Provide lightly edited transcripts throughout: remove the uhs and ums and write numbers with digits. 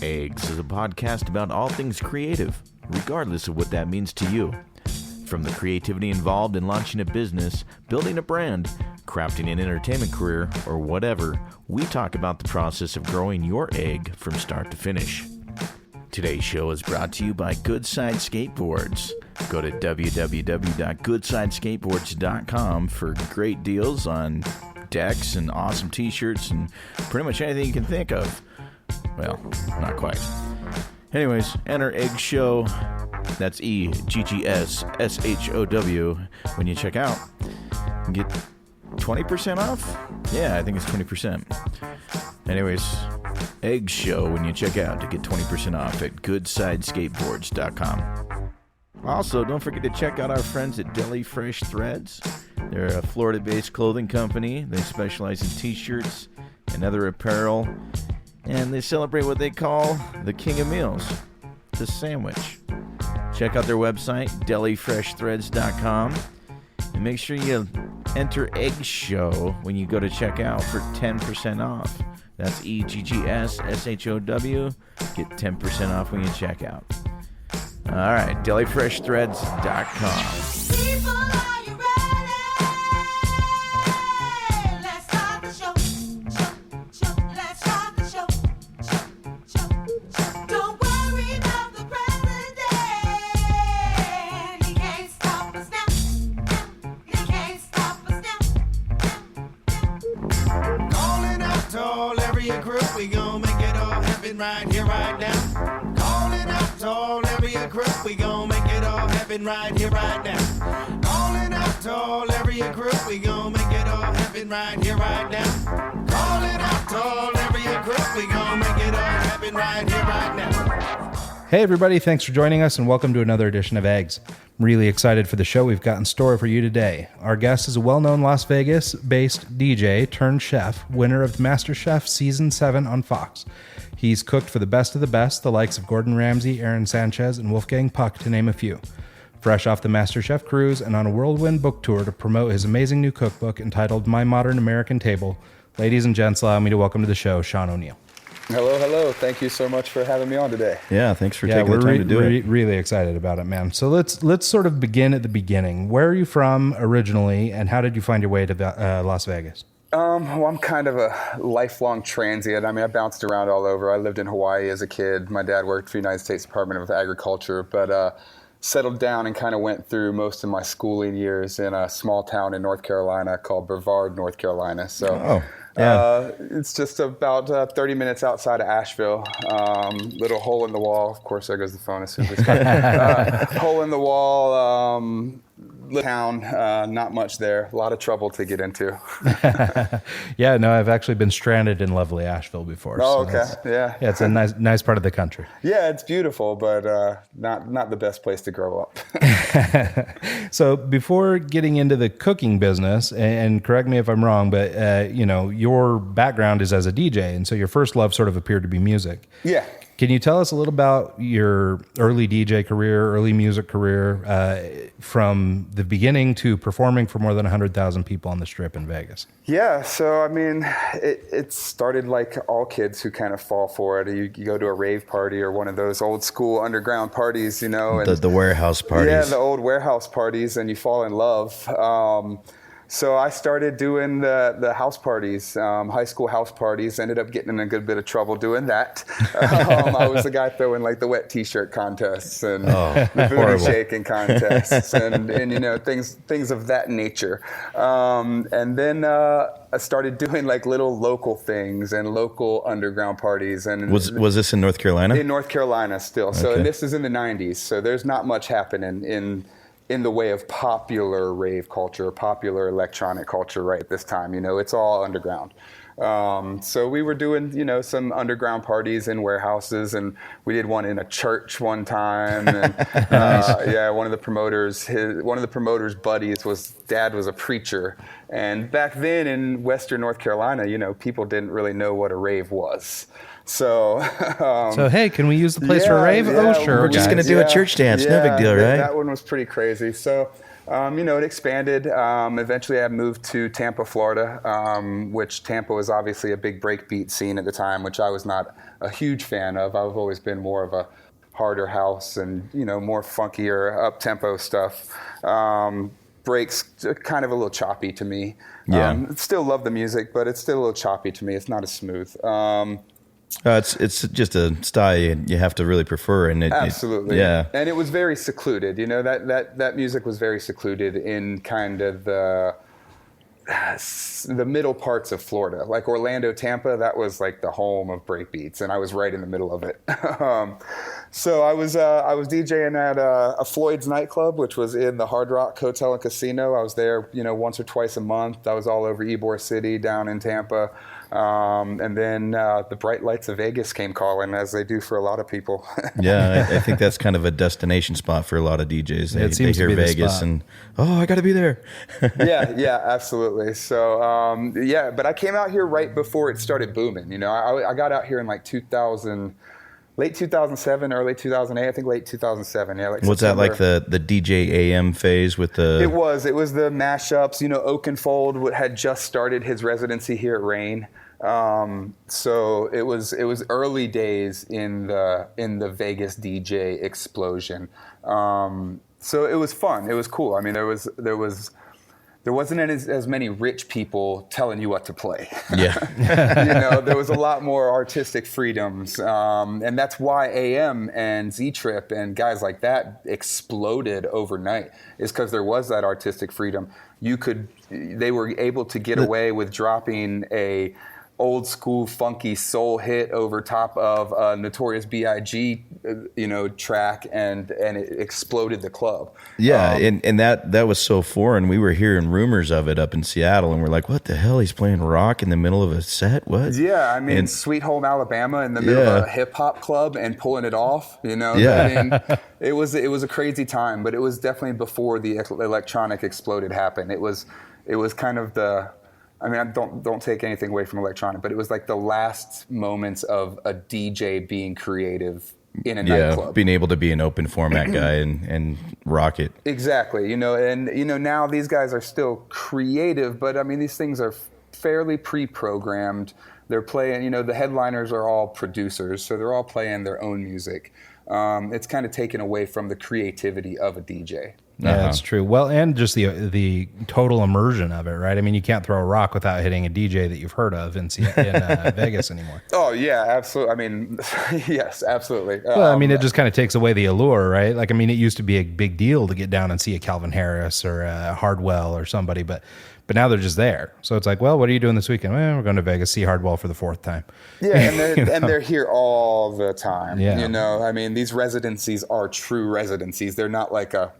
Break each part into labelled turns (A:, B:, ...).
A: Eggs is a podcast about all things creative, regardless of what that means to you. From the creativity involved in launching a business, building a brand, crafting an entertainment career, or whatever, we talk about the process of growing your egg from start to finish. Today's show is brought to you by Goodside Skateboards. Go to www.goodsideskateboards.com for great deals on decks and awesome t-shirts and pretty much anything you can think of. Well, not quite. Anyways, enter Egg Show, that's EGGSSHOW, when you check out. Get 20% off? Yeah, I think it's 20%. Anyways, Egg Show when you check out to get 20% off at goodsideskateboards.com. Also, don't forget to check out our friends at Deli Fresh Threads. They're a Florida-based clothing company. They specialize in t-shirts and other apparel. And they celebrate what they call the king of meals, the sandwich. Check out their website, delifreshthreads.com. And make sure you enter Egg Show when you go to check out for 10% off. That's EGGSSHOW. Get 10% off when you check out. All right, delifreshthreads.com.
B: Right here, right now. Calling out to all area group. We gon' make it all happen right here, right now. Calling out to all area group. We gon' make it all happen right here, right now. Calling out to all area group. We gon' make it all happen right here, right now.
C: Hey everybody, thanks for joining us and welcome to another edition of Eggs. I'm really excited for the show we've got in store for you today. Our guest is a well-known Las Vegas-based DJ turned chef, winner of MasterChef Season 7 on Fox. He's cooked for the best of the best, the likes of Gordon Ramsay, Aaron Sanchez, and Wolfgang Puck, to name a few. Fresh off the MasterChef cruise and on a whirlwind book tour to promote his amazing new cookbook entitled My Modern American Table, ladies and gents, allow me to welcome to the show, Shaun O'Neill.
D: Hello. Thank you so much for having me on today.
A: Yeah, thanks for taking the time to do it.
C: Really excited about it, man. So let's sort of begin at the beginning. Where are you from originally, and how did you find your way to Las Vegas?
D: Well, I'm kind of a lifelong transient. I mean, I bounced around all over. I lived in Hawaii as a kid. My dad worked for the United States Department of Agriculture, but settled down and kind of went through most of my schooling years in a small town in North Carolina called Brevard, North Carolina. So it's just about 30 minutes outside of Asheville. Little hole in the wall. Of course, there goes the phone as soon as it's hole in the wall. Town, not much there. A lot of trouble to get into.
C: Yeah, no, I've actually been stranded in lovely Asheville before.
D: Oh,
C: so
D: okay. Yeah,
C: it's a nice part of the country.
D: Yeah, it's beautiful, but not the best place to grow up.
C: So before getting into the cooking business, and correct me if I'm wrong, but your background is as a DJ, and so your first love sort of appeared to be music.
D: Yeah.
C: Can you tell us a little about your early DJ career, early music career, from the beginning to performing for more than 100,000 people on the Strip in Vegas?
D: Yeah, so I mean, it started like all kids who kind of fall for it. You go to a rave party or one of those old school underground parties, and
A: the warehouse parties.
D: Yeah, the old warehouse parties, and you fall in love. So I started doing the house parties, high school house parties, ended up getting in a good bit of trouble doing that. I was the guy throwing like the wet t-shirt contests and the booty shaking contests and things of that nature. And then I started doing like little local things and local underground parties. And
A: was this in North Carolina?
D: In North Carolina still. So and this is in the 90s. So there's not much happening in the way of popular rave culture, popular electronic culture right at this time. It's all underground. So we were doing, some underground parties in warehouses, and we did one in a church one time. And one of the promoters' buddies dad was a preacher. And back then in Western North Carolina, people didn't really know what a rave was. So,
C: So hey, can we use the place for a rave? Oh, sure.
A: We're just
C: guys.
A: gonna do a church dance. No big deal, right?
D: That one was pretty crazy. So, it expanded. Eventually, I moved to Tampa, Florida, which Tampa was obviously a big breakbeat scene at the time, which I was not a huge fan of. I've always been more of a harder house and, more funkier, up-tempo stuff. Breaks kind of a little choppy to me.
A: Yeah.
D: Still love the music, but it's still a little choppy to me. It's not as smooth.
A: It's just a style you have to really prefer, and
D: Absolutely.
A: Yeah.
D: And it was very secluded. That music was very secluded in kind of the middle parts of Florida, like Orlando, Tampa. That was like the home of breakbeats, and I was right in the middle of it. So I was DJing at a Floyd's nightclub, which was in the Hard Rock Hotel and Casino. I was there, once or twice a month. I was all over Ybor City, down in Tampa. And then the bright lights of Vegas came calling, as they do for a lot of people.
A: Yeah, I think that's kind of a destination spot for a lot of DJs. They hear Vegas and, I got to be there.
D: Yeah, absolutely. So, but I came out here right before it started booming. I got out here in like late 2007, early 2008. I think late 2007. Yeah.
A: Was that like the DJ AM phase with the?
D: It was the mashups. Oakenfold had just started his residency here at Rain. So it was early days in the Vegas DJ explosion. So it was fun. It was cool. I mean, there wasn't as many rich people telling you what to play.
A: Yeah.
D: There was a lot more artistic freedoms. And that's why AM and Z-Trip and guys like that exploded overnight, is because there was that artistic freedom. They were able to get away with dropping a old school funky soul hit over top of a Notorious B.I.G. Track, and it exploded the club.
A: Yeah, and that was so foreign. We were hearing rumors of it up in Seattle, and we're like, "What the hell? He's playing rock in the middle of a set? What?"
D: Yeah, I mean, Sweet Home Alabama in the middle of a hip hop club and pulling it off.
A: Yeah.
D: I mean, it was a crazy time, but it was definitely before the electronic exploded happened. It was kind of the. I mean, don't take anything away from electronic, but it was like the last moments of a DJ being creative in a nightclub.
A: Being able to be an open format guy and rock it.
D: Exactly. Now these guys are still creative, but I mean, these things are fairly pre-programmed. They're playing, the headliners are all producers, so they're all playing their own music. It's kind of taken away from the creativity of a DJ.
C: Yeah, that's true. Well, and just the total immersion of it, right? I mean, you can't throw a rock without hitting a DJ that you've heard of in Vegas anymore.
D: Oh, yeah, absolutely. I mean, yes, absolutely.
C: Well, I mean, it just kind of takes away the allure, right? Like, I mean, it used to be a big deal to get down and see a Calvin Harris or a Hardwell or somebody, but now they're just there. So it's like, well, what are you doing this weekend? Well, we're going to Vegas, see Hardwell for the fourth time.
D: Yeah, and they're here all the time.
C: Yeah.
D: I mean, these residencies are true residencies. They're not like a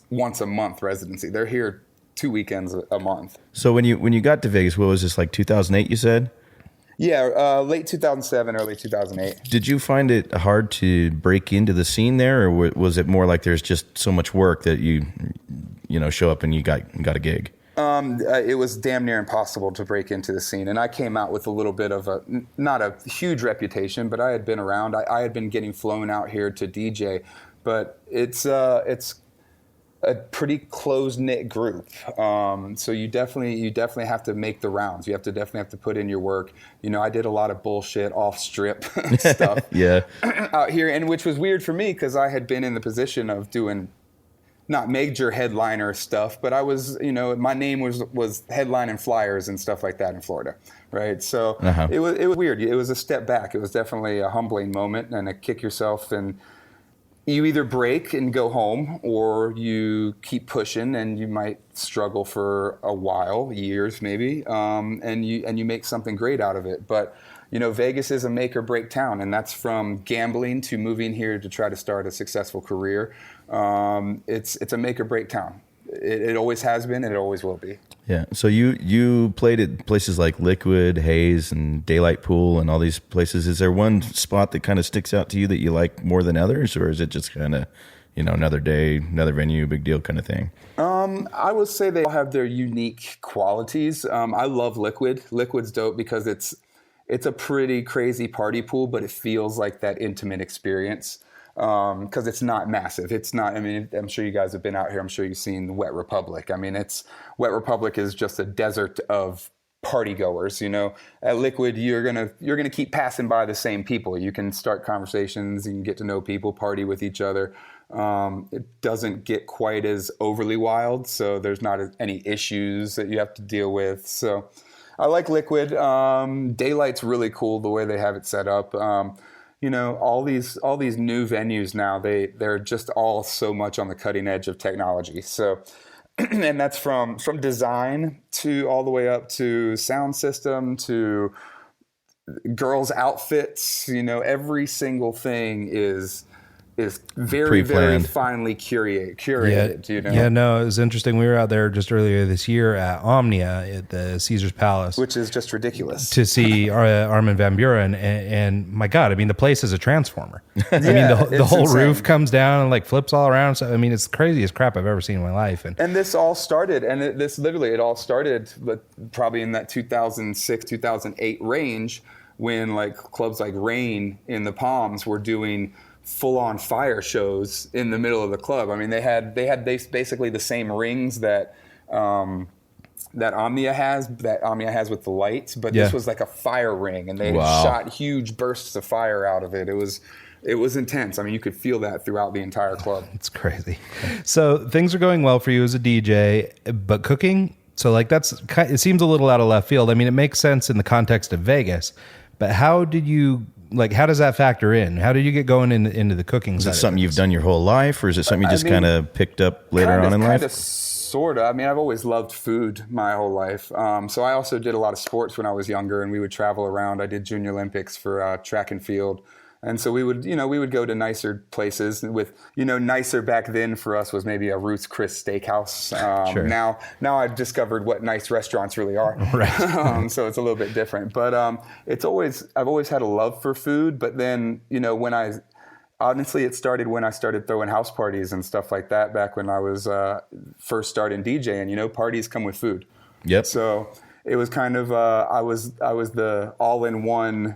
D: once a month residency. They're here 2 weekends a month.
A: So when you got to Vegas, what was this, like 2008 you said?
D: Yeah, late 2007, early 2008.
A: Did you find it hard to break into the scene there, or was it more like there's just so much work that you show up and you got a gig?
D: It was damn near impossible to break into the scene, and I came out with a little bit of not a huge reputation, but I had been around. I had been getting flown out here to DJ, but it's a pretty close-knit group. So you definitely have to make the rounds. You definitely have to put in your work. I did a lot of bullshit off-strip stuff out here, and which was weird for me because I had been in the position of doing not major headliner stuff, but I was, my name was headlining flyers and stuff like that in Florida, right? So it was weird. It was a step back. It was definitely a humbling moment and a kick yourself, and you either break and go home, or you keep pushing and you might struggle for a while, years maybe, and you make something great out of it. But Vegas is a make or break town, and that's from gambling to moving here to try to start a successful career. It's a make or break town. It always has been, and it always will be.
A: Yeah. So you played at places like Liquid, Hayes, and Daylight Pool, and all these places. Is there one spot that kind of sticks out to you that you like more than others, or is it just kind of, another day, another venue, big deal kind of thing?
D: I would say they all have their unique qualities. I love Liquid. Liquid's dope because it's a pretty crazy party pool, but it feels like that intimate experience. Because it's not massive. It's not, I mean, I'm sure you guys have been out here. I'm sure you've seen Wet Republic. I mean, Wet Republic is just a desert of party goers, you know. At Liquid, you're gonna keep passing by the same people. You can start conversations, you can get to know people, party with each other. It doesn't get quite as overly wild, so there's not any issues that you have to deal with. So I like Liquid. Daylight's really cool the way they have it set up. You know, all these new venues now, they're just all so much on the cutting edge of technology. So, and that's from design to all the way up to sound system to girls' outfits. You know, every single thing is very, very finely curated, you know?
C: Yeah, no, it was interesting. We were out there just earlier this year at Omnia at the Caesars Palace.
D: Which is just ridiculous.
C: To see Armin van Buren. And my God, I mean, the place is a transformer. I mean, the whole insane. Roof comes down and like flips all around. So, I mean, it's the craziest crap I've ever seen in my life. And
D: this all started, it all started probably in that 2006, 2008 range when like clubs like Rain in the Palms were doing full-on fire shows in the middle of the club. I mean, they had basically the same rings that Omnia has with the lights, but this was like a fire ring, and they shot huge bursts of fire out of it. It was intense. I mean, you could feel that throughout the entire club.
C: It's crazy. So things are going well for you as a DJ, but cooking. So like it seems a little out of left field. I mean, it makes sense in the context of Vegas, but how does that factor in? How did you get going into the cooking side?
A: Is it something you've done your whole life, or is it something you just kind of picked up later on in life?
D: Kind of, sort of. I mean, I've always loved food my whole life. So I also did a lot of sports when I was younger, and we would travel around. I did Junior Olympics for track and field. And so we would go to nicer places with, nicer back then for us was maybe a Ruth's Chris Steakhouse.
C: Sure.
D: Now I've discovered what nice restaurants really are.
C: Right.
D: So it's a little bit different, but I've always had a love for food. But then, honestly, it started when I started throwing house parties and stuff like that back when I was first starting DJing. Parties come with food.
A: Yep.
D: So it was kind of I was the all-in-one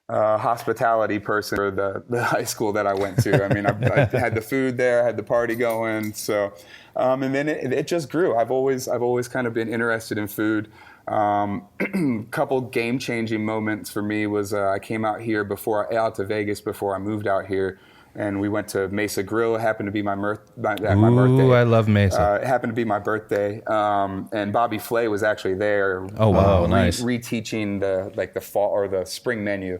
D: hospitality person for the high school that I went to. I mean, I had the food there, I had the party going. So, and then it just grew. I've always kind of been interested in food. Couple game-changing moments for me was I came out to Vegas before I moved out here, and we went to Mesa Grill. It happened to be my birthday.
C: Ooh, I love Mesa.
D: It happened to be my birthday, and Bobby Flay was actually there.
A: Oh wow, nice.
D: Reteaching the fall or the spring menu.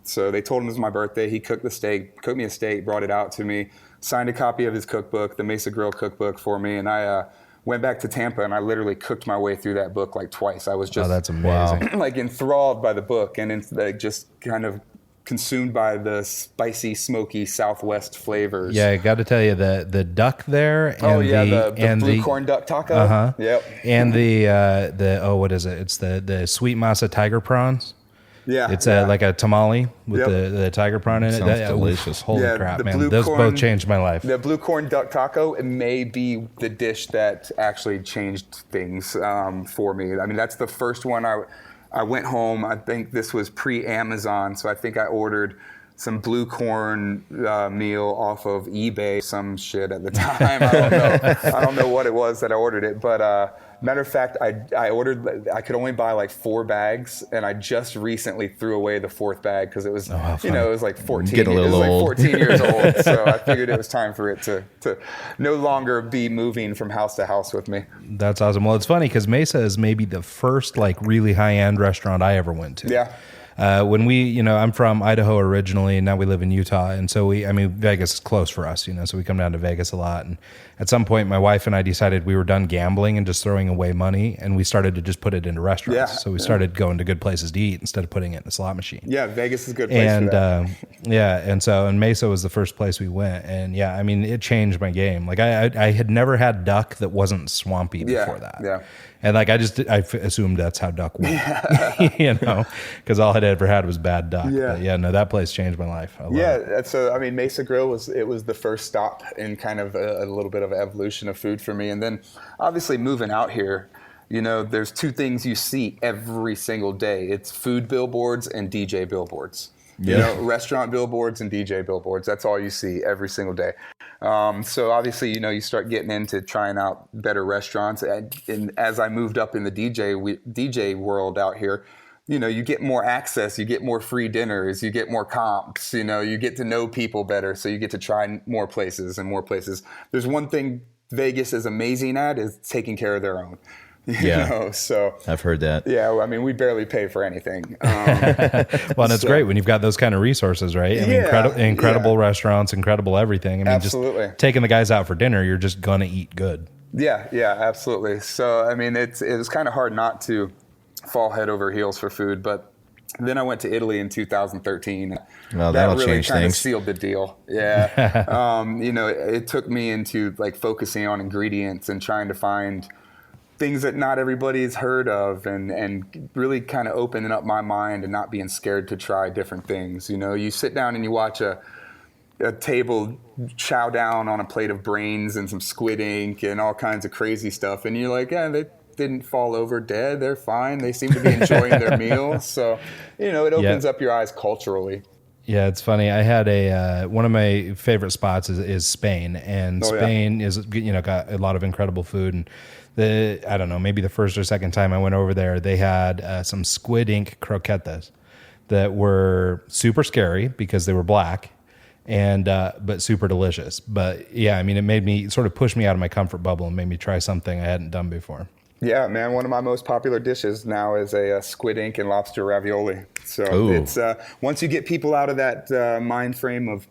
D: So they told him it was my birthday. He cooked me a steak, brought it out to me, signed a copy of his cookbook, the Mesa Grill cookbook for me, and I went back to Tampa and I literally cooked my way through that book like twice. I was just
C: that's amazing.
D: Like enthralled by the book and it's like just kind of consumed by the spicy, smoky Southwest flavors.
C: Yeah, I got to tell you the duck there. And
D: the blue corn duck taco.
C: Uh-huh.
D: Yep.
C: And what is it? It's the sweet masa tiger prawns.
D: Yeah,
C: it's like a tamale with the tiger prawn in it.
A: Sounds delicious.
C: Holy crap, man! Those both changed my life.
D: The blue corn duck taco, it may be the dish that actually changed things for me. I mean, that's the first one I went home. I think this was pre-Amazon, so I think I ordered some blue corn meal off of eBay, some shit at the time. I don't know what it was that I ordered it, but matter of fact, I ordered. I could only buy like 4 bags, and I just recently threw away the 4th bag because it was, it was like 14.
A: Get a little old.
D: Like 14 years old, so I figured it was time for it to no longer be moving from house to house with me.
C: That's awesome. Well, it's funny because Mesa is maybe the first like really high end restaurant I ever went to.
D: Yeah.
C: When I'm from Idaho originally, and now we live in Utah, and so Vegas is close for us, so we come down to Vegas a lot. And at some point, my wife and I decided we were done gambling and just throwing away money, and we started to just put it into restaurants.
D: Yeah,
C: so we started going to good places to eat instead of putting it in a slot machine.
D: Yeah, Vegas is a good place for that.
C: And Mesa was the first place we went, and it changed my game. Like I had never had duck that wasn't swampy before that.
D: Yeah.
C: And I assumed that's how duck went, because all I'd ever had was bad duck.
D: Yeah.
C: But that place changed my life.
D: So Mesa Grill was the first stop in kind of a little bit of evolution of food for me. And then obviously moving out here, You know, there's two things you see every single day. It's food billboards and DJ billboards.
A: Yeah.
D: You know, restaurant billboards and DJ billboards. That's all you see every single day. So obviously, you know, you start getting into trying out better restaurants. And as I moved up in the DJ world out here, you know, you get more access, you get more free dinners, you get more comps, you know, you get to know people better. So you get to try more places and more places. There's one thing Vegas is amazing at is taking care of their own. You know, so
A: I've heard that.
D: Yeah, well, I mean, we barely pay for anything.
C: Well, and it's great when you've got those kind of resources, right? I mean, incredible restaurants, incredible everything. I mean,
D: absolutely.
C: Just taking the guys out for dinner, you're just gonna eat good.
D: Yeah, absolutely. So, I mean, it was kind of hard not to fall head over heels for food, but then I went to Italy in 2013.
A: Well,
D: that
A: that'll
D: really
A: change
D: kind
A: things.
D: of sealed the deal. Yeah. You know, it took me into like focusing on ingredients and trying to find things that not everybody's heard of, and really kind of opening up my mind and not being scared to try different things. You know, you sit down and you watch a table chow down on a plate of brains and some squid ink and all kinds of crazy stuff, and you're like, yeah, they didn't fall over dead. They're fine. They seem to be enjoying their meal. So, you know, it opens up your eyes culturally. Yeah,
C: it's funny. I had one of my favorite spots is Spain, and Spain is, you know, got a lot of incredible food. And I don't know, maybe the first or second time I went over there, they had some squid ink croquetas that were super scary because they were black, and but super delicious. But yeah, I mean, it made me sort of push me out of my comfort bubble and made me try something I hadn't done before.
D: Yeah, man, one of my most popular dishes now is a squid ink and lobster ravioli. So it's once you get people out of that mind frame of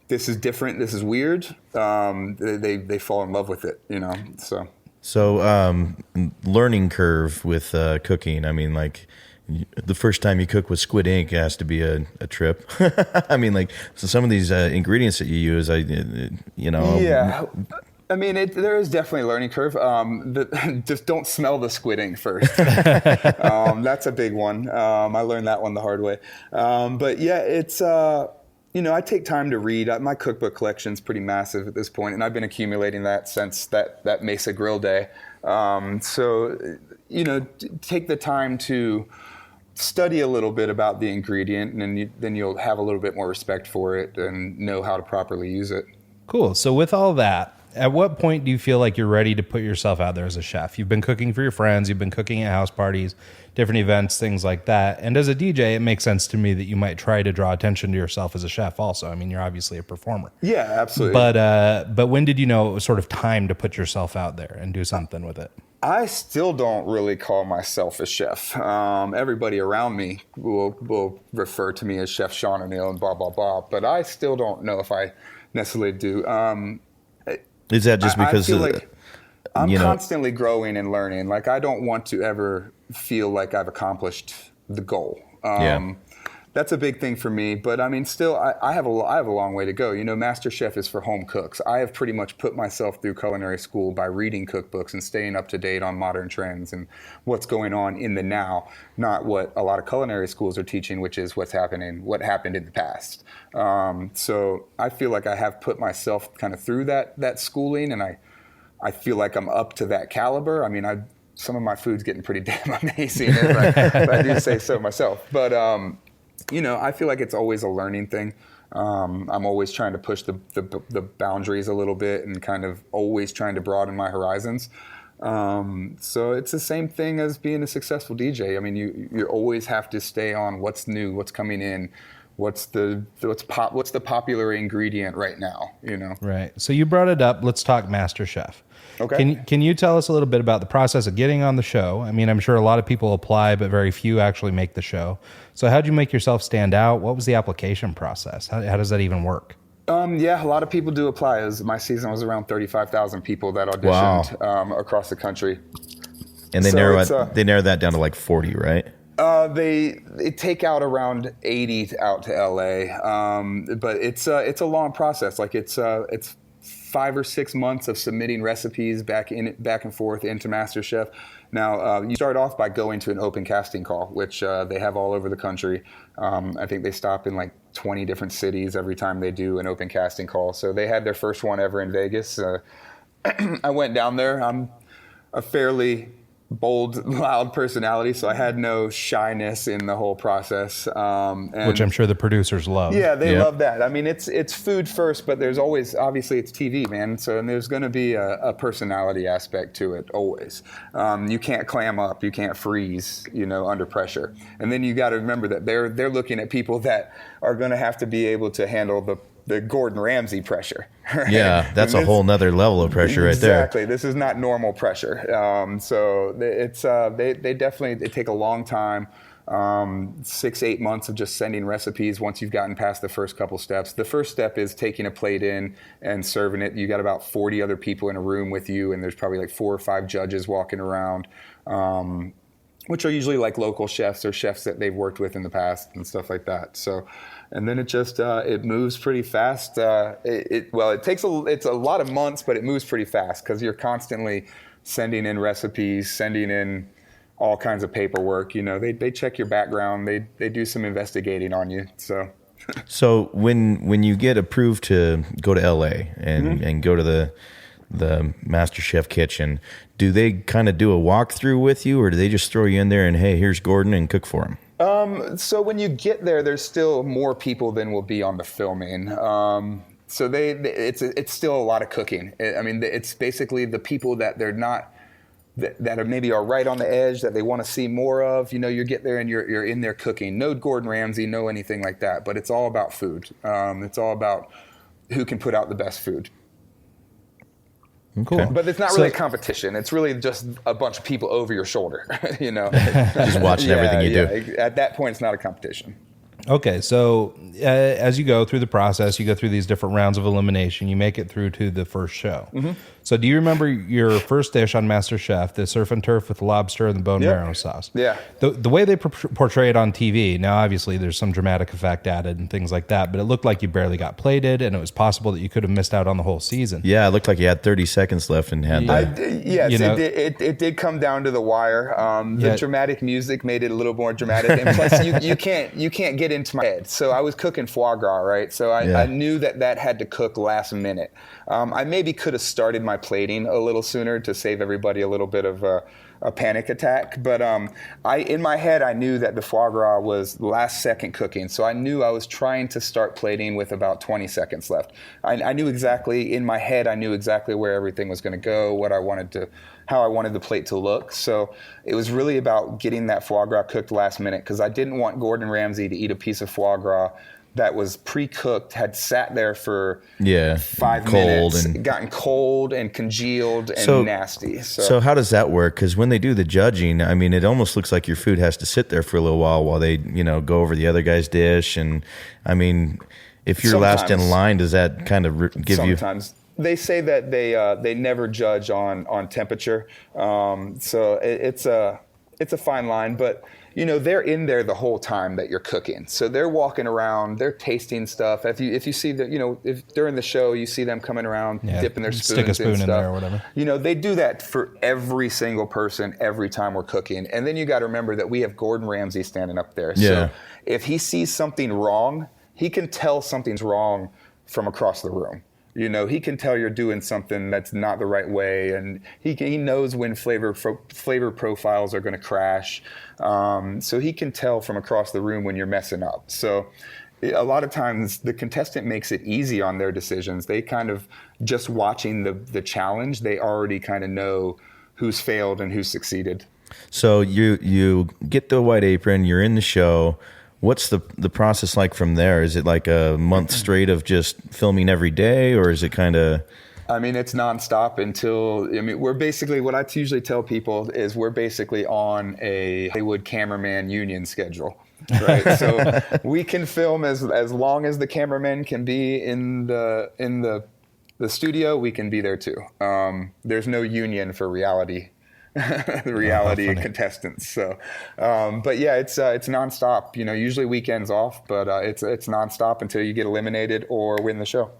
D: this is different, this is weird, they fall in love with it, you know. So
A: learning curve with cooking. I mean, like the first time you cook with squid ink has to be a trip. I mean, like, so some of these ingredients that you use, you know.
D: Yeah. I mean, there is definitely a learning curve. Just don't smell the squid ink first. That's a big one. I learned that one the hard way. But yeah, it's, you know, I take time to read. My cookbook collection's pretty massive at this point, and I've been accumulating that since that Mesa Grill day. So, you know, take the time to study a little bit about the ingredient, and then you'll have a little bit more respect for it and know how to properly use it.
C: Cool. So with all that, at what point do you feel like you're ready to put yourself out there as a chef? You've been cooking for your friends, you've been cooking at house parties, different events, things like that. And as a DJ, it makes sense to me that you might try to draw attention to yourself as a chef also. I mean, you're obviously a performer.
D: Yeah, absolutely.
C: But when did you know it was sort of time to put yourself out there and do something with it?
D: I still don't really call myself a chef. Everybody around me will refer to me as Chef Shaun O'Neill and blah, blah, blah. But I still don't know if I necessarily do.
A: Is that just because
D: I feel like I'm constantly growing and learning. Like, I don't want to ever feel like I've accomplished the goal. That's a big thing for me. But I mean, still, I have a long way to go. You know, MasterChef is for home cooks. I have pretty much put myself through culinary school by reading cookbooks and staying up to date on modern trends and what's going on in the now, not what a lot of culinary schools are teaching, which is what happened in the past. So I feel like I have put myself kind of through that schooling, and I feel like I'm up to that caliber. I mean, some of my food's getting pretty damn amazing, if I do say so myself. But you know, I feel like it's always a learning thing. I'm always trying to push the boundaries a little bit and kind of always trying to broaden my horizons. So it's the same thing as being a successful DJ. I mean, you always have to stay on what's new, what's coming in, what's the popular ingredient right now, you know?
C: Right. So you brought it up. Let's talk MasterChef.
D: Okay.
C: Can you tell us a little bit about the process of getting on the show? I mean, I'm sure a lot of people apply, but very few actually make the show. So how'd you make yourself stand out? What was the application process? How does that even work?
D: Yeah, a lot of people do apply. My season was around 35,000 people that auditioned across the country.
A: And they narrow that down to like 40, right?
D: They take out around 80 out to LA, but it's a long process. Like it's 5 or 6 months of submitting recipes back and forth into MasterChef. Now, you start off by going to an open casting call, which they have all over the country. I think they stop in like 20 different cities every time they do an open casting call. So they had their first one ever in Vegas. I went down there. I'm a fairly bold, loud personality, so I had no shyness in the whole process. And
C: Which I'm sure the producers love.
D: yeah, they love that. I mean, it's food first, but there's always, obviously it's TV, man. So and there's going to be a personality aspect to it always. You can't clam up, you can't freeze, under pressure. And then you got to remember that they're looking at people that are going to have to be able to handle the Gordon Ramsay pressure. Right?
A: Yeah, that's a whole nother level of pressure right there.
D: Exactly. This is not normal pressure. So it's they definitely take a long time. 6-8 months of just sending recipes once you've gotten past the first couple steps. The first step is taking a plate in and serving it. You got about 40 other people in a room with you, and there's probably like 4 or 5 judges walking around, which are usually like local chefs or chefs that they've worked with in the past and stuff like that. So, and then it just it moves pretty fast. It's a lot of months, but it moves pretty fast because you're constantly sending in recipes, sending in all kinds of paperwork. They check your background. They do some investigating on you. So
A: when you get approved to go to LA and go to the Master Chef kitchen, do they kind of do a walkthrough with you, or do they just throw you in there and, hey, here's Gordon and cook for him?
D: So when you get there, there's still more people than will be on the filming. So it's still a lot of cooking. It's basically the people that they're not, that are maybe are right on the edge that they want to see more of. You get there and you're in there cooking. No Gordon Ramsay, no anything like that. But it's all about food. It's all about who can put out the best food.
A: Cool.
D: But it's not really a competition. It's really just a bunch of people over your shoulder,
A: Just watching everything you do.
D: At that point, it's not a competition.
C: Okay, so as you go through the process, you go through these different rounds of elimination, you make it through to the first show. Mm-hmm. So do you remember your first dish on MasterChef, the surf and turf with lobster and the bone marrow sauce?
D: Yeah.
C: The way they portray it on TV, now obviously there's some dramatic effect added and things like that, but it looked like you barely got plated, and it was possible that you could have missed out on the whole season.
A: Yeah, it looked like you had 30 seconds left and had
D: it did come down to the wire. The dramatic music made it a little more dramatic, and plus you can't get into my head. So I was cooking foie gras, right? So I knew that had to cook last minute. I maybe could have started my plating a little sooner to save everybody a little bit of a panic attack. But in my head, I knew that the foie gras was last second cooking. So I knew I was trying to start plating with about 20 seconds left. I knew exactly, in my head, I knew exactly where everything was going to go, how I wanted the plate to look. So it was really about getting that foie gras cooked last minute, because I didn't want Gordon Ramsay to eat a piece of foie gras that was pre-cooked, had sat there for 5 minutes, and gotten cold and congealed and nasty.
A: So how does that work? Because when they do the judging, it almost looks like your food has to sit there for a little while they, go over the other guy's dish. And if you're last in line, does that kind of give you?
D: Sometimes. They say that they never judge on temperature. So it's a fine line, but they're in there the whole time that you're cooking. So they're walking around, they're tasting stuff. If you see that, if during the show you see them coming around, dipping their spoons
C: stick a spoon
D: in stuff,
C: there or whatever.
D: They do that for every single person every time we're cooking. And then you got to remember that we have Gordon Ramsay standing up there.
A: Yeah.
D: So if he sees something wrong, he can tell something's wrong from across the room. He can tell you're doing something that's not the right way, and he knows when flavor profiles are going to crash. So he can tell from across the room when you're messing up. So a lot of times the contestant makes it easy on their decisions. They kind of, just watching the challenge, they already kind of know who's failed and who's succeeded.
A: So you get the white apron, you're in the show. What's the process like from there? Is it like a month straight of just filming every day, or is it kind of...
D: it's nonstop until, we're basically, what I usually tell people is we're basically on a Hollywood cameraman union schedule, right? So we can film as long as the cameramen can be in the studio, we can be there too. There's no union for reality. The reality contestants. So, but yeah, it's nonstop. Usually weekends off, but it's nonstop until you get eliminated or win the show.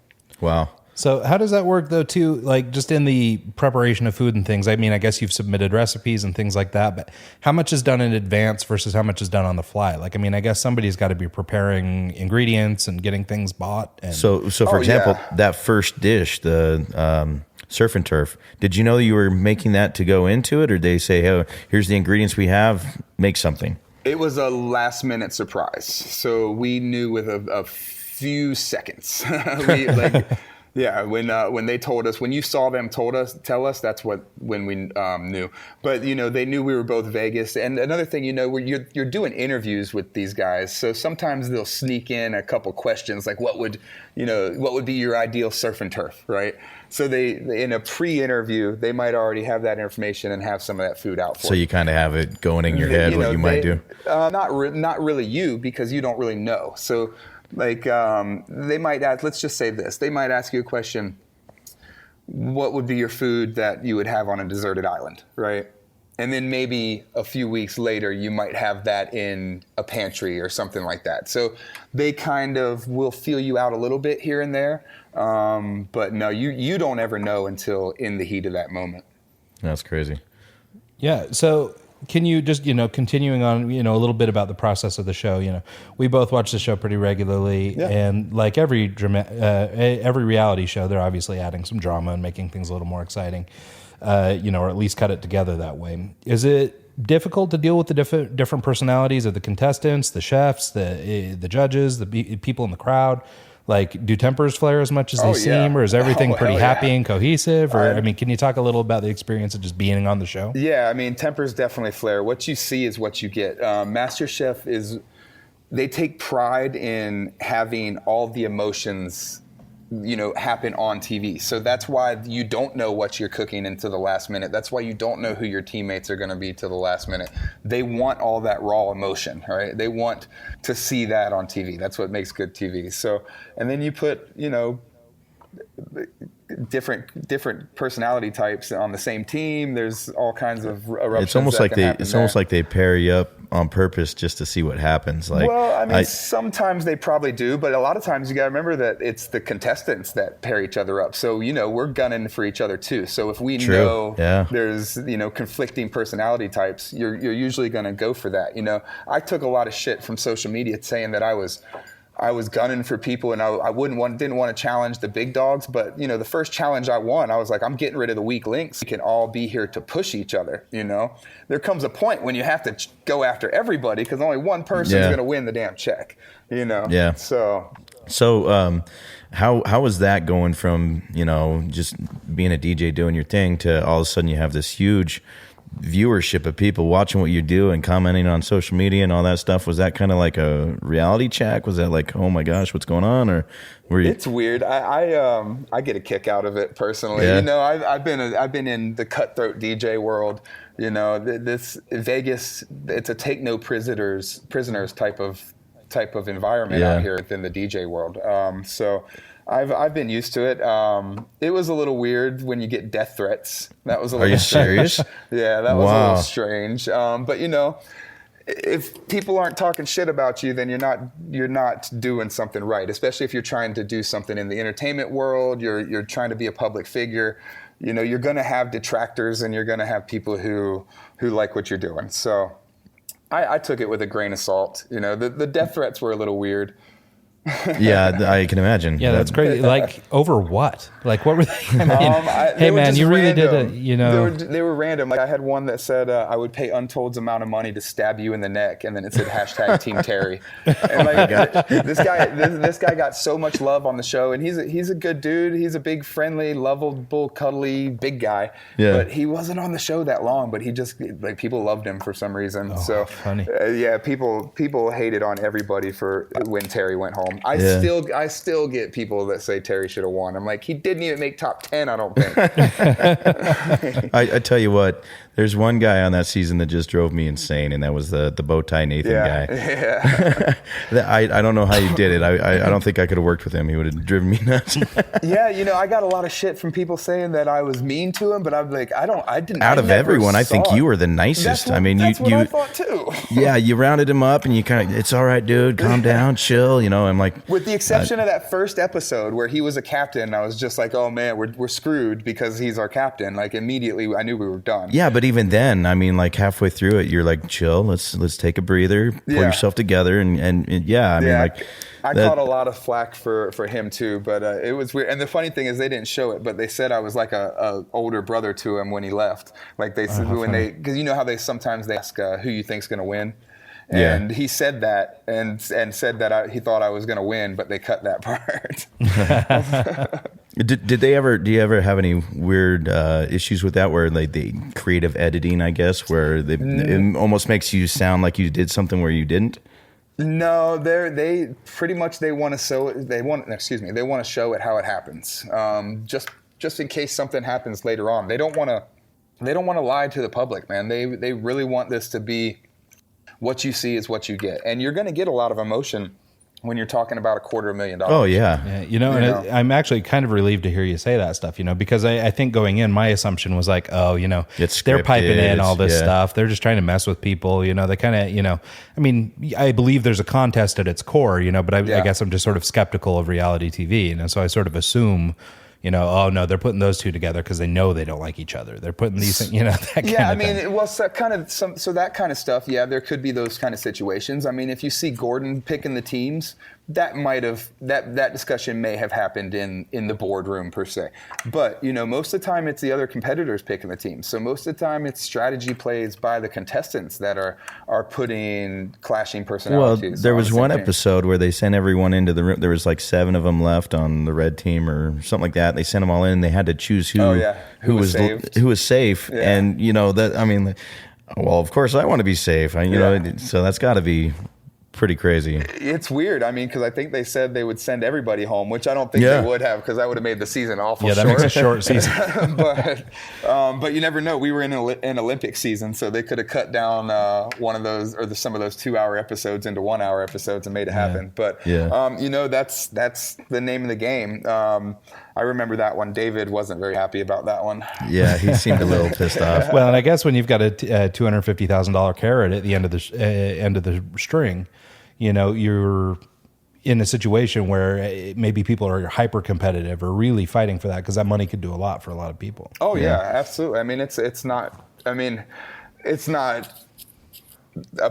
A: Wow.
C: So how does that work though too? Like just in the preparation of food and things. I guess you've submitted recipes and things like that, but how much is done in advance versus how much is done on the fly? Like, I guess somebody's got to be preparing ingredients and getting things bought. And
A: so for example, that first dish, the surf and turf. Did you know you were making that to go into it, or did they say, "Oh, here's the ingredients we have, make something"?
D: It was a last minute surprise. So we knew with a few seconds. When they told us, when you saw them tell us, that's when we knew. But they knew we were both Vegas. And another thing, you're doing interviews with these guys, so sometimes they'll sneak in a couple questions like, what would be your ideal surf and turf, right? So they in a pre-interview, they might already have that information and have some of that food out for you.
A: So you kind of have it going in your head what you might do.
D: Not really you, because you don't really know. So. They might ask, let's just say this, they might ask you a question, what would be your food that you would have on a deserted island, right? And then maybe a few weeks later, you might have that in a pantry or something like that. So they kind of will feel you out a little bit here and there. But no, you don't ever know until in the heat of that moment.
A: That's crazy.
C: Yeah. So can you just, continuing on, a little bit about the process of the show, we both watch the show pretty regularly, and like every reality show, they're obviously adding some drama and making things a little more exciting, or at least cut it together that way. Is it difficult to deal with the different personalities of the contestants, the chefs, the judges, the people in the crowd? Like, do tempers flare as much as they seem, or is everything pretty happy and cohesive? Or, can you talk a little about the experience of just being on the show?
D: Yeah, tempers definitely flare. What you see is what you get. MasterChef they take pride in having all the emotions happen on TV. So that's why you don't know what you're cooking into the last minute. That's why you don't know who your teammates are going to be to the last minute. They want all that raw emotion, right? They want to see that on TV. That's what makes good TV. So, and then you put, different personality types on the same team. There's all kinds of eruptions.
A: It's almost like they pair you up on purpose just to see what happens.
D: Sometimes they probably do, but a lot of times you got to remember that it's the contestants that pair each other up. So we're gunning for each other too. So if we know there's conflicting personality types, you're usually going to go for that. I took a lot of shit from social media saying that I was gunning for people, and I didn't want to challenge the big dogs. But the first challenge I won, I was like, I'm getting rid of the weak links. We can all be here to push each other. There comes a point when you have to go after everybody because only one person's going to win the damn check.
A: Yeah.
D: So
A: how was that going from just being a DJ doing your thing to all of a sudden you have this huge viewership of people watching what you do and commenting on social media and all that stuff? Was that kind of like a reality check? Was that like, oh my gosh, what's going on? Or were you?
D: It's weird. I get a kick out of it personally. I've been in the cutthroat DJ world. This Vegas, it's a take no prisoners type of environment out here within the DJ world. So I've been used to it. It was a little weird when you get death threats. That was a little.
A: Are you serious?
D: Yeah, that was a little strange. But if people aren't talking shit about you, then you're not doing something right. Especially if you're trying to do something in the entertainment world. You're trying to be a public figure. You're going to have detractors, and you're going to have people who like what you're doing. So I took it with a grain of salt. The death threats were a little weird.
A: Yeah, I can imagine.
C: Yeah, that's crazy. Like, over what? Like, what were they? Hey, man, you really
D: random.
C: did
D: They were random. Like, I had one that said, I would pay untold amount of money to stab you in the neck, and then it said hashtag Team Terry. And this guy got so much love on the show, and he's a good dude. He's a big, friendly, lovable, cuddly, big guy. Yeah. But he wasn't on the show that long, but he just, people loved him for some reason.
C: Oh, funny.
D: People hated on everybody for when Terry went home. I still get people that say Terry should have won. I'm like, he didn't even make top 10, I don't think.
A: I tell you what, there's one guy on that season that just drove me insane, and that was the bow tie Nathan guy.
D: Yeah.
A: I don't know how you did it. I don't think I could have worked with him. He would have driven me nuts.
D: Yeah, I got a lot of shit from people saying that I was mean to him, but I'm like, I didn't.
A: Out of everyone, I think you were the nicest.
D: That's what I thought too.
A: Yeah, you rounded him up, and you kind of, it's all right, dude, calm down, chill. I'm like, like,
D: with the exception of that first episode where he was a captain, I was just like, oh man, we're screwed because he's our captain. Like immediately, I knew we were done.
A: yeah, but even then, I mean, like halfway through it, you're like, chill, let's take a breather, pull yourself together, and yeah, I mean, like.
D: I caught a lot of flack for him too, but it was weird. And the funny thing is, they didn't show it, but they said I was like a older brother to him when he left. Like they said because you know how they sometimes they ask who you think's going to win, and he said that and said that he thought I was going to win, but they cut that part.
A: Did they ever? Do you ever have any weird issues with that, where like the creative editing, I guess, where it almost makes you sound like you did something where you didn't?
D: No, they pretty much they want to show it. They want to show it how it happens. Just in case something happens later on. They don't want to lie to the public, man. They really want this to be what you see is what you get, and you're going to get a lot of emotion when you're talking about $250,000.
A: Oh yeah.
C: I'm actually kind of relieved to hear you say that stuff, because I think going in, my assumption was like, oh,
A: it's
C: they're
A: scripted,
C: piping in all this stuff. They're just trying to mess with people. They kind of, I mean, I believe there's a contest at its core, but I guess I'm just sort of skeptical of reality TV, so I sort of assume, oh no, they're putting those two together because they know they don't like each other. They're putting these things, that kind of thing.
D: Well, so that kind of stuff. Yeah, there could be those kind of situations. I mean, if you see Gordon picking the teams, that discussion may have happened in the boardroom per se. But most of the time it's the other competitors picking the teams. So most of the time it's strategy plays by the contestants that are putting clashing personalities.
A: Well, there was one episode where they sent everyone into the room. There was like 7 of them left on the red team or something like that. They sent them all in. And they had to choose who was safe.
D: Yeah.
A: And that, I mean, well, of course I want to be safe. So that's got to be pretty crazy.
D: It's weird. I mean, because I think they said they would send everybody home, which I don't think they would have, because that would have made the season awful short.
C: Yeah, that makes a short season.
D: but you never know. We were in an Olympic season, so they could have cut down one of those or some of those 2-hour episodes into 1-hour episodes and made it happen. But that's the name of the game. I remember that one. David wasn't very happy about that one.
A: Yeah, he seemed a little pissed off.
C: Well, and I guess when you've got a $250,000 carrot at the end of the string, you're in a situation where maybe people are hyper competitive or really fighting for that, because that money could do a lot for a lot of people.
D: Oh yeah, absolutely. I mean, it's not $1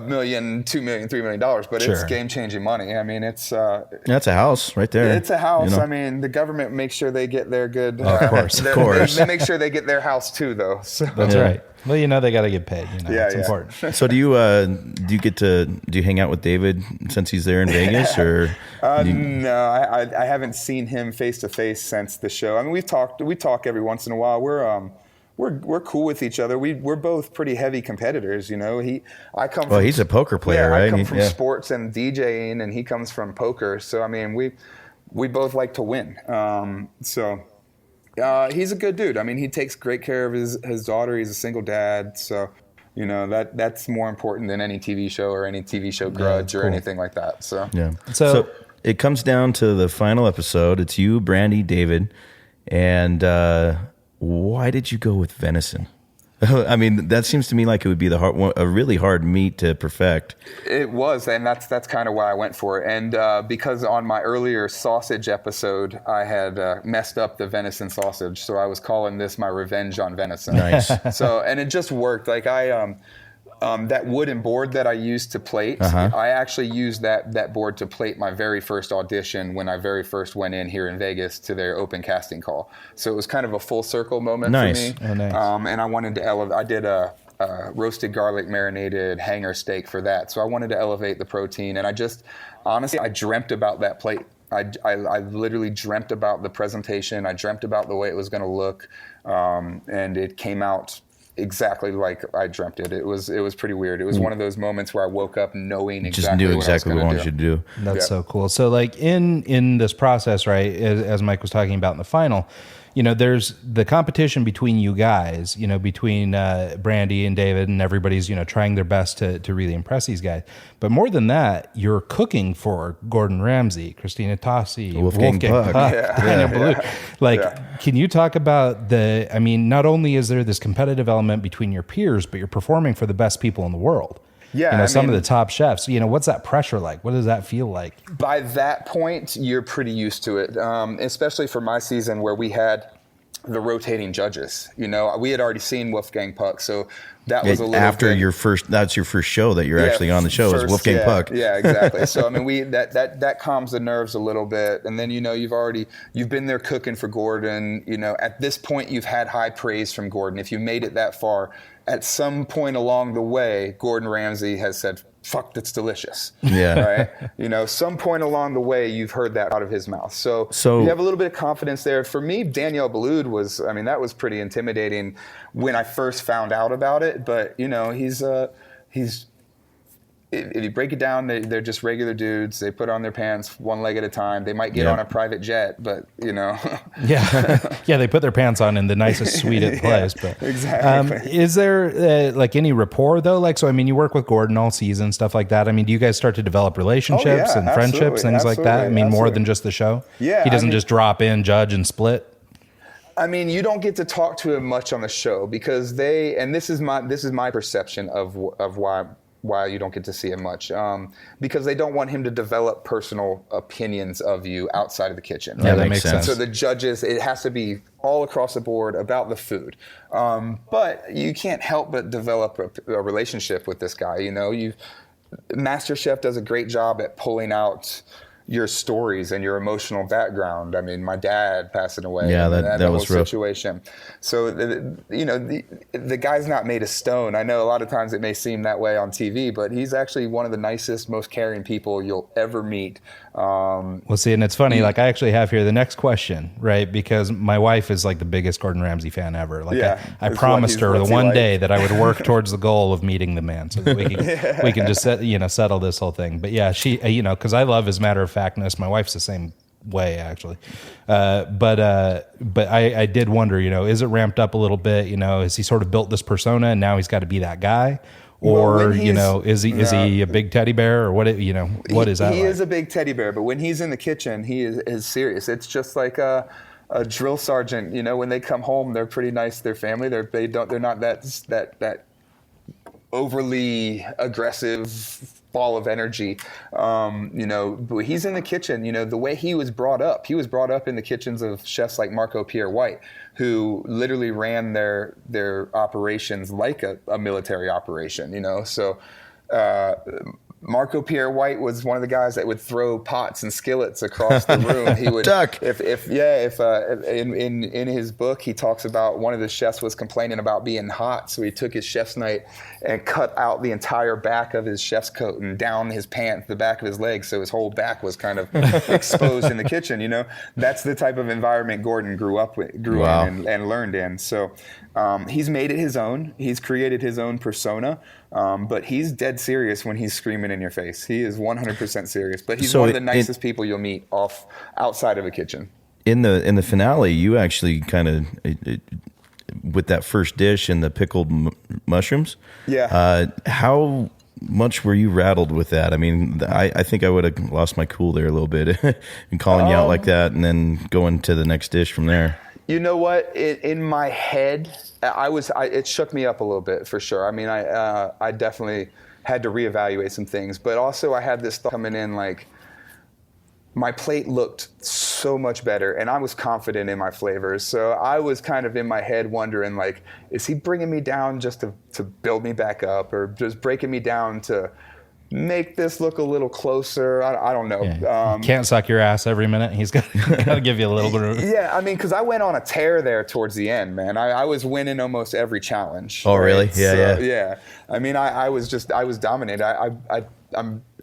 D: million, $2 million, $3 million, but it's game-changing money. I mean, it's
A: that's a house right there.
D: It's a house. I mean, the government makes sure they get their good.
C: Of course.
D: They make sure they get their house too, though. So.
C: That's right. Well, they got to get paid. It's important.
A: So do you hang out with David since he's there in Vegas, or?
D: No, I haven't seen him face to face since the show. I mean, we talk every once in a while. We're cool with each other. We're both pretty heavy competitors, he's
A: a poker player, right?
D: I come from sports and DJing, and he comes from poker. So I mean, we both like to win. He's a good dude. I mean, he takes great care of his daughter. He's a single dad, so that's more important than any TV show or any TV show grudge or anything like that. So
A: So it comes down to the final episode. It's you, Brandy, David, and. Why did you go with venison? I mean, that seems to me like it would be a really hard meat to perfect.
D: It was, and that's kind of why I went for it. And because on my earlier sausage episode, I had messed up the venison sausage, so I was calling this my revenge on venison.
A: Nice.
D: And it just worked. Like that wooden board that I used to plate, I actually used that board to plate my very first audition when I very first went in here in Vegas to their open casting call. So it was kind of a full circle moment for me.
C: Oh, nice.
D: And I wanted to elevate. I did a roasted garlic marinated hanger steak for that. So I wanted to elevate the protein. And I dreamt about that plate. I literally dreamt about the presentation. I dreamt about the way it was going to look. And it came out exactly like I dreamt it. It was pretty weird. It was one of those moments where I woke up knowing exactly what I wanted
A: you to do.
C: That's so cool. So like in this process, right, as Mike was talking about in the final, there's the competition between you guys, between Brandy and David, and everybody's, trying their best to really impress these guys. But more than that, you're cooking for Gordon Ramsay, Christina Tossi, Wolfgang Puck. Can you talk about not only is there this competitive element between your peers, but you're performing for the best people in the world.
D: Yeah,
C: some of the top chefs. What's that pressure like? What does that feel like?
D: By that point, you're pretty used to it, especially for my season where we had the rotating judges. We had already seen Wolfgang Puck, so that was a little
A: after
D: bit,
A: your first. That's your first show that you're actually on the show is Wolfgang Puck.
D: Yeah, exactly. So that calms the nerves a little bit, and then you've been there cooking for Gordon. At this point you've had high praise from Gordon. If you made it that far, at some point along the way, Gordon Ramsay has said, "Fuck, that's delicious."
A: Yeah.
D: Right. Some point along the way, you've heard that out of his mouth. So you have a little bit of confidence there. For me, Daniel Boulud that was pretty intimidating when I first found out about it. But he's if you break it down, they're just regular dudes. They put on their pants one leg at a time. They might get on a private jet, but
C: Yeah, they put their pants on in the nicest suite at the place. But
D: exactly.
C: Is there any rapport though? You work with Gordon all season, stuff like that. Do you guys start to develop relationships and friendships, things like that? More than just the show.
D: Yeah,
C: he doesn't just drop in, judge, and split.
D: You don't get to talk to him much on the show because this is my perception of why you don't get to see him much, because they don't want him to develop personal opinions of you outside of the kitchen.
C: Yeah, that makes sense.
D: So the judges, it has to be all across the board about the food. But you can't help but develop a relationship with this guy. MasterChef does a great job at pulling out your stories and your emotional background. My dad passing away.
A: Yeah, that was
D: whole
A: rough.
D: situation. So the guy's not made of stone. I know a lot of times it may seem that way on TV, but he's actually one of the nicest, most caring people you'll ever meet.
C: Well, see, and it's funny. I actually have here the next question, right? Because my wife is the biggest Gordon Ramsay fan ever. I promised her the one day that I would work towards the goal of meeting the man, so that we can just settle this whole thing. But yeah, she, because I love his matter of factness. My wife's the same way actually, but I did wonder, is it ramped up a little bit? Has he sort of built this persona and now he's got to be that guy? Or is he a big teddy bear, or what? What is that?
D: He is a big teddy bear, but when he's in the kitchen, he is serious. It's just like a drill sergeant. When they come home, they're pretty nice to their family. They're not that overly aggressive ball of energy. But he's in the kitchen. The way he was brought up in the kitchens of chefs like Marco Pierre White, who literally ran their operations like a military operation. So Marco Pierre White was one of the guys that would throw pots and skillets across the room. He would
A: Duck.
D: In his book he talks about one of the chefs was complaining about being hot, so he took his chef's knife and cut out the entire back of his chef's coat and down his pants, the back of his legs, so his whole back was kind of exposed in the kitchen. That's the type of environment Gordon grew in and learned in. So he's made it his own. He's created his own persona. But he's dead serious when he's screaming in your face. He is 100% serious. But he's one of the nicest people you'll meet outside of a kitchen.
A: In the finale, you actually kind of with that first dish and the pickled mushrooms.
D: Yeah.
A: How much were you rattled with that? I think I would have lost my cool there a little bit and calling you out like that, and then going to the next dish from there.
D: You know what? In my head, it shook me up a little bit for sure. I definitely had to reevaluate some things, but also I had this thought coming in, my plate looked so much better, and I was confident in my flavors. So I was kind of in my head wondering, is he bringing me down just to build me back up, or just breaking me down to make this look a little closer? I don't know.
C: Yeah. Can't suck your ass every minute. He's got to give you a little bit of...
D: Yeah, because I went on a tear there towards the end, man. I was winning almost every challenge.
A: Oh, really? Yeah,
D: yeah. I was dominated.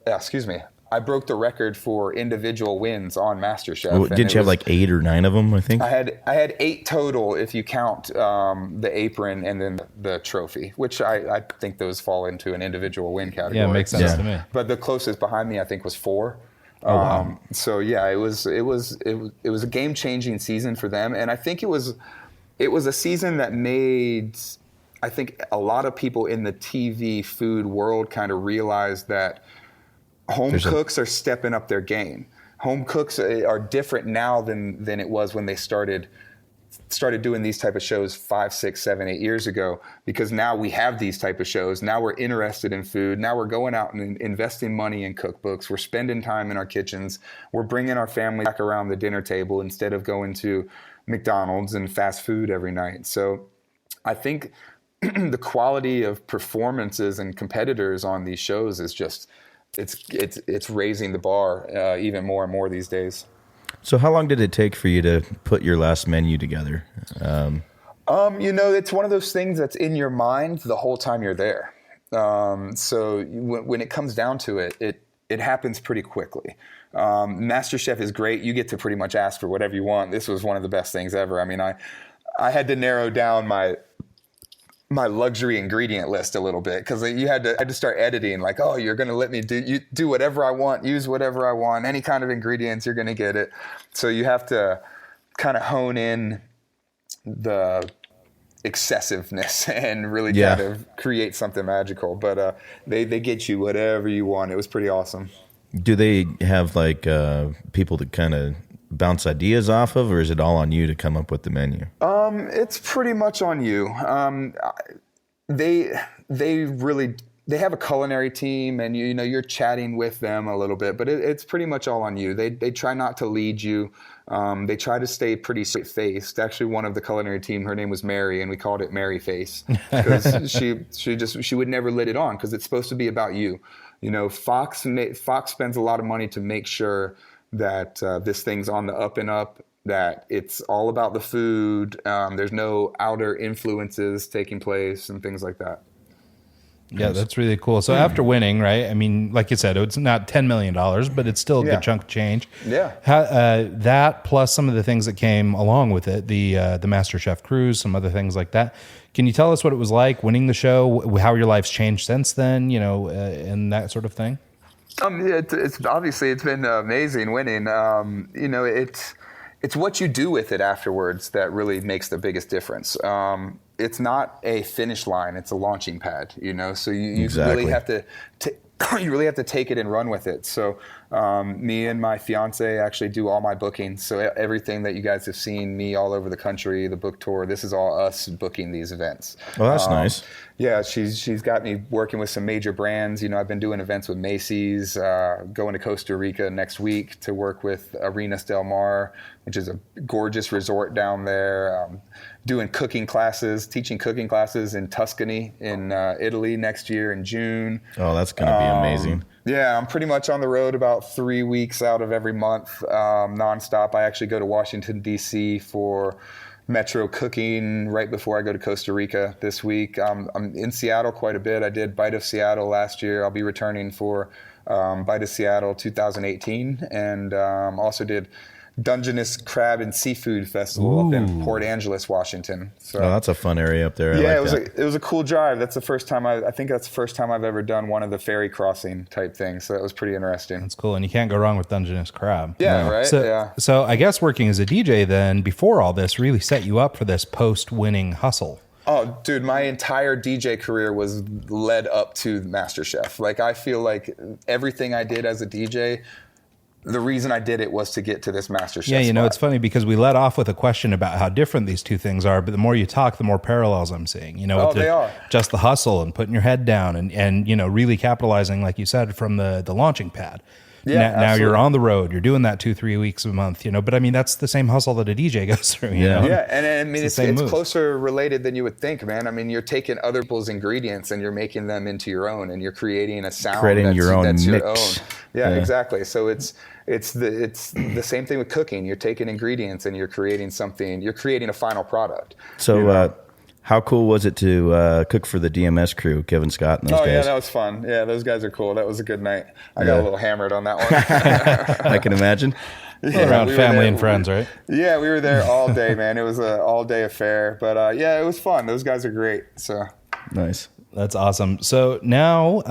D: Excuse me. I broke the record for individual wins on MasterChef.
A: Didn't you have 8 or 9 of them, I think?
D: I had 8 total if you count the apron and then the trophy, which I think those fall into an individual win category.
C: Yeah, it makes sense to me.
D: But the closest behind me, I think, was 4.
C: Oh, wow.
D: So yeah, it was a game-changing season for them, and I think it was a season that made, I think, a lot of people in the TV food world kind of realize that home cooks are stepping up their game. Home cooks are different now than it was when they started started doing these type of shows 5, 6, 7, 8 years ago, because now we have these type of shows. Now we're interested in food. Now we're going out and investing money in cookbooks. We're spending time in our kitchens. We're bringing our family back around the dinner table instead of going to McDonald's and fast food every night. So I think the quality of performances and competitors on these shows is just, it's raising the bar even more and more these days.
A: So how long did it take for you to put your last menu together?
D: It's one of those things that's in your mind the whole time you're there. So when it comes down to it happens pretty quickly. MasterChef is great. You get to pretty much ask for whatever you want. This was one of the best things ever. I mean, I had to narrow down my luxury ingredient list a little bit, because I had to start editing, like, oh, you're going to let me do whatever I want, use whatever I want, any kind of ingredients, you're going to get it. So you have to kind of hone in the excessiveness and really kind of create something magical. But they get you whatever you want. It was pretty awesome.
A: Do they have like people to kind of bounce ideas off of, or is it all on you to come up with the menu?
D: It's pretty much on you. They have a culinary team, and you're chatting with them a little bit, but it's pretty much all on you. They try not to lead you. They try to stay pretty straight-faced. Actually, one of the culinary team, her name was Mary, and we called it Mary Face, because she would never let it on, because it's supposed to be about you. Fox spends a lot of money to make sure that this thing's on the up and up, that it's all about the food. There's no outer influences taking place and things like that.
C: Yeah, that's really cool. So after winning, right? I mean, like you said, it's not $10 million, but it's still a good chunk of change.
D: Yeah.
C: That plus some of the things that came along with it, the MasterChef cruise, some other things like that. Can you tell us what it was like winning the show, how your life's changed since then, and that sort of thing?
D: It's obviously, it's been amazing winning. It's what you do with it afterwards that really makes the biggest difference. It's not a finish line; it's a launching pad. So you really have to you really have to take it and run with it. So me and my fiance actually do all my bookings. So everything that you guys have seen me all over the country, the book tour, this is all us booking these events.
A: Oh, that's nice.
D: Yeah, she's got me working with some major brands. I've been doing events with Macy's, going to Costa Rica next week to work with Arenas Del Mar, which is a gorgeous resort down there. Doing cooking classes, teaching cooking classes in Tuscany in Italy next year in June.
A: Oh, that's going to be amazing.
D: Yeah, I'm pretty much on the road about 3 weeks out of every month, nonstop. I actually go to Washington, D.C. for Metro cooking right before I go to Costa Rica this week. I'm in Seattle quite a bit. I did Bite of Seattle last year. I'll be returning for Bite of Seattle 2018, and also did Dungeness Crab and Seafood Festival up in Port Angeles, Washington. So
A: that's a fun area up there.
D: Yeah, it was a cool drive. That's the first time I think that's the first time I've ever done one of the ferry crossing type things. So that was pretty interesting.
C: That's cool, and you can't go wrong with Dungeness Crab.
D: Yeah, right.
C: So I guess working as a DJ then before all this really set you up for this post-winning hustle.
D: Oh, dude, my entire DJ career was led up to MasterChef. Like, I feel like everything I did as a DJ, the reason I did it was to get to this MasterChef spot.
C: It's funny because we let off with a question about how different these two things are, but the more you talk, the more parallels I'm seeing.
D: They are.
C: Just the hustle and putting your head down and really capitalizing, like you said, from the launching pad.
D: Yeah,
C: now you're on the road. You're doing that 2-3 weeks a month, but I mean, that's the same hustle that a DJ goes through, you know?
D: Yeah, and I mean, it's closer related than you would think, man. I mean, you're taking other people's ingredients and you're making them into your own, and you're creating a sound that's
A: your own mix.
D: Your own. Yeah, exactly. So it's the same thing with cooking. You're taking ingredients and you're creating something. You're creating a final product.
A: So, how cool was it to cook for the DMS crew, Kevin Scott and those guys?
D: Oh, yeah, that was fun. Yeah, those guys are cool. That was a good night. I got a little hammered on that one.
A: I can imagine.
C: Around family and friends, right?
D: Yeah, we were there all day, man. It was an all-day affair. But, it was fun. Those guys are great. So
A: nice.
C: That's awesome. So now,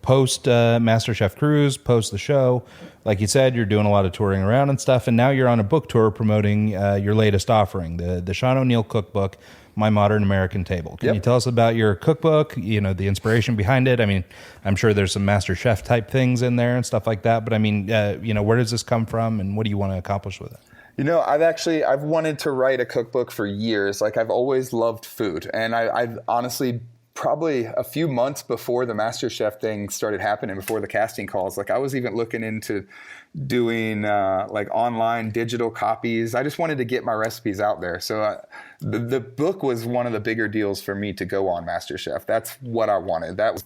C: post MasterChef Cruise, post the show, like you said, you're doing a lot of touring around and stuff, and now you're on a book tour promoting your latest offering, the Shaun O'Neill cookbook, My Modern American Table. Can you tell us about your cookbook, the inspiration behind it? I mean, I'm sure there's some MasterChef type things in there and stuff like that, but I mean, where does this come from and what do you want to accomplish with it?
D: I've wanted to write a cookbook for years. Like, I've always loved food, and I've honestly, probably a few months before the MasterChef thing started happening, before the casting calls, like I was even looking into doing like online digital copies. I just wanted to get my recipes out there. So the book was one of the bigger deals for me to go on MasterChef. That's what I wanted. That was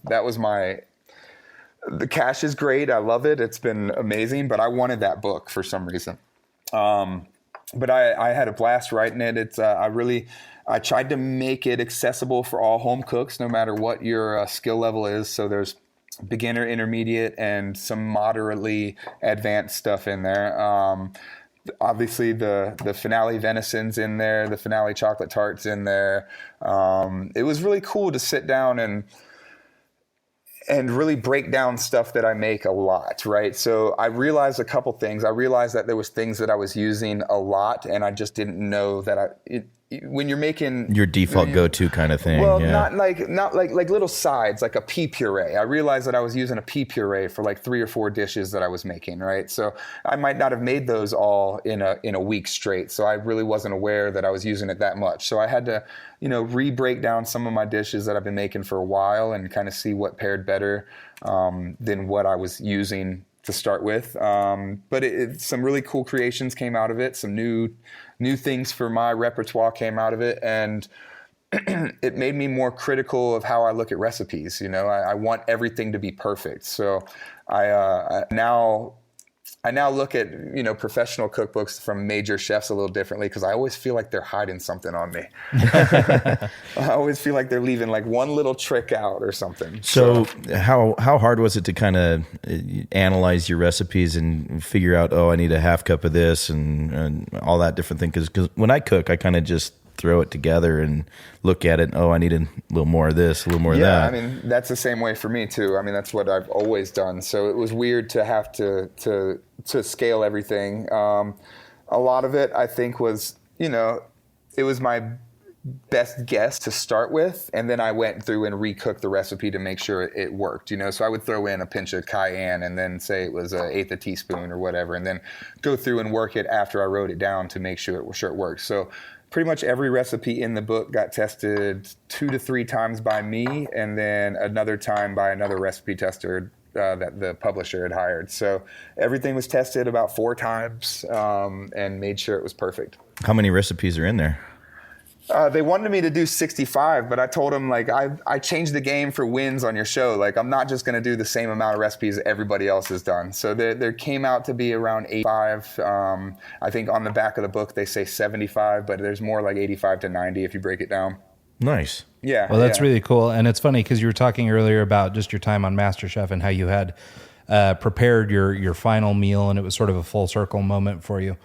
D: the cash is great. I love it. It's been amazing, but I wanted that book for some reason. But I had a blast writing it. I tried to make it accessible for all home cooks, no matter what your skill level is. So there's beginner, intermediate, and some moderately advanced stuff in there. Obviously, the finale venison's in there, the finale chocolate tart's in there. It was really cool to sit down and really break down stuff that I make a lot, right? So I realized a couple things. I realized that there was things that I was using a lot, and I just didn't know that when you're making
A: your default go-to kind of thing.
D: Well,
A: yeah.
D: not like little sides, like a pea puree. I realized that I was using a pea puree for like 3 or 4 dishes that I was making, right? So I might not have made those all in a week straight. So I really wasn't aware that I was using it that much. So I had to, re-break down some of my dishes that I've been making for a while and kind of see what paired better than what I was using to start with. But some really cool creations came out of it. Some new things for my repertoire came out of it, and it made me more critical of how I look at recipes. I want everything to be perfect. So I now look at professional cookbooks from major chefs a little differently, because I always feel like they're hiding something on me. I always feel like they're leaving like one little trick out or something.
A: So how hard was it to kind of analyze your recipes and figure out, I need a half cup of this and all that different thing? Because when I cook, I kind of just throw it together and look at it. I need a little more of this, a little more of that.
D: Yeah, I mean, that's the same way for me too. I mean, that's what I've always done. So it was weird to have to scale everything. A lot of it, I think, was, it was my best guess to start with, and then I went through and recooked the recipe to make sure it worked. So I would throw in a pinch of cayenne and then say it was 1/8 a teaspoon or whatever, and then go through and work it after I wrote it down to make sure it worked. So pretty much every recipe in the book got tested 2 to 3 times by me, and then another time by another recipe tester that the publisher had hired. So everything was tested about 4 times and made sure it was perfect.
A: How many recipes are in there?
D: They wanted me to do 65, but I told them, like, I changed the game for wins on your show. Like, I'm not just going to do the same amount of recipes everybody else has done. So there came out to be around 85. I think on the back of the book they say 75, but there's more like 85 to 90 if you break it down.
A: Nice.
D: Yeah.
C: Well, that's really cool. And it's funny because you were talking earlier about just your time on MasterChef and how you had prepared your final meal, and it was sort of a full circle moment for you.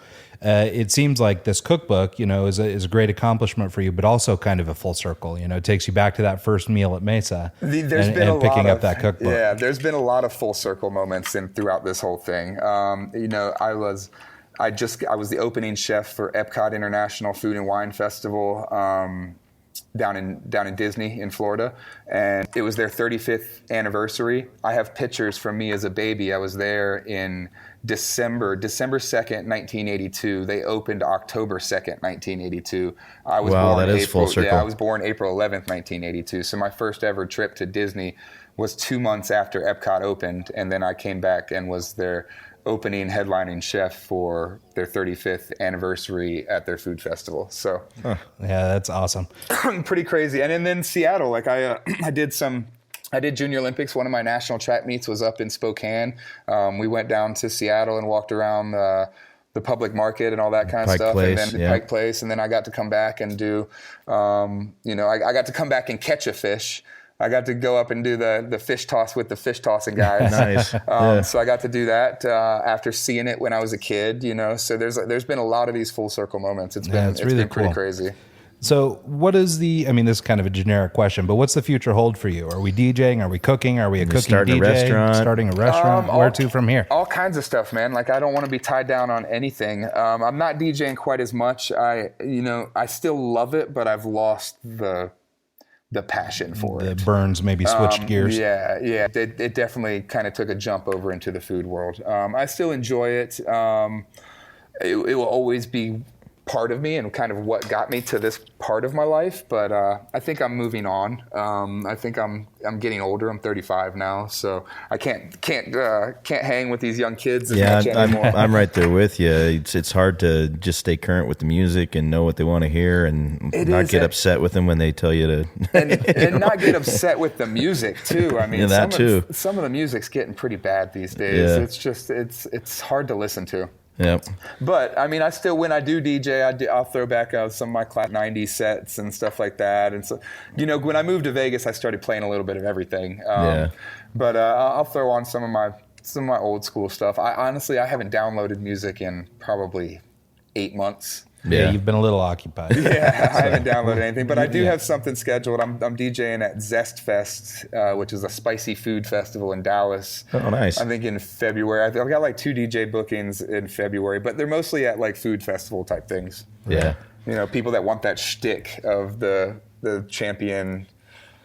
C: It seems like this cookbook, is a great accomplishment for you, but also kind of a full circle. It takes you back to that first meal at Mesa and picking up that cookbook.
D: Yeah, there's been a lot of full circle moments throughout this whole thing. I was the opening chef for Epcot International Food and Wine Festival down in Disney in Florida, and it was their 35th anniversary. I have pictures from me as a baby. I was there in December 2nd, 1982. They opened October 2nd, 1982. I was born
A: that is
D: April,
A: full circle.
D: Yeah, I was born April 11th, 1982. So my first ever trip to Disney was 2 months after Epcot opened, and then I came back and was their opening headlining chef for their 35th anniversary at their food festival. So
C: yeah, that's awesome.
D: Pretty crazy. And then Seattle, like I did Junior Olympics. One of my national track meets was up in Spokane. We went down to Seattle and walked around the public market and all that kind of stuff.
A: Place,
D: and then Pike Place. And then I got to come back and do, I got to come back and catch a fish. I got to go up and do the fish toss with the fish tossing guys.
A: Nice.
D: So I got to do that after seeing it when I was a kid, So there's been a lot of these full circle moments. It's been
C: really
D: pretty
C: cool.
D: crazy.
C: So what is this is kind of a generic question, but what's the future hold for you? Are we DJing? Are we cooking? Are we a cooking
A: starting
C: DJ?
A: a restaurant?
C: Starting a restaurant? Where to from here?
D: All kinds of stuff, man. Like, I don't want to be tied down on anything. I'm not DJing quite as much. I still love it, but I've lost the passion for it.
C: The burns maybe switched gears.
D: Yeah. It definitely kind of took a jump over into the food world. I still enjoy it. it will always be part of me and kind of what got me to this part of my life. But I think I'm moving on. I think I'm getting older. I'm 35 now, so I can't hang with these young kids as much anymore.
A: I'm right there with you. It's hard to just stay current with the music and know what they want to hear and not get upset with them when they tell you to
D: and not get upset with the music too. I mean, some of the music's getting pretty bad these days.
A: Yeah.
D: It's just it's hard to listen to.
A: Yep.
D: But I mean, when I do DJ, I'll throw back some of my class 90s sets and stuff like that. And so, when I moved to Vegas, I started playing a little bit of everything. But I'll throw on some of my old school stuff. I haven't downloaded music in probably 8 months.
C: Yeah, you've been a little occupied.
D: Yeah, I haven't downloaded anything, but I do have something scheduled. I'm DJing at Zest Fest, which is a spicy food festival in Dallas.
A: Oh, nice.
D: I think in February. I've got like 2 DJ bookings in February, but they're mostly at like food festival type things.
A: Yeah.
D: People that want that shtick of the champion,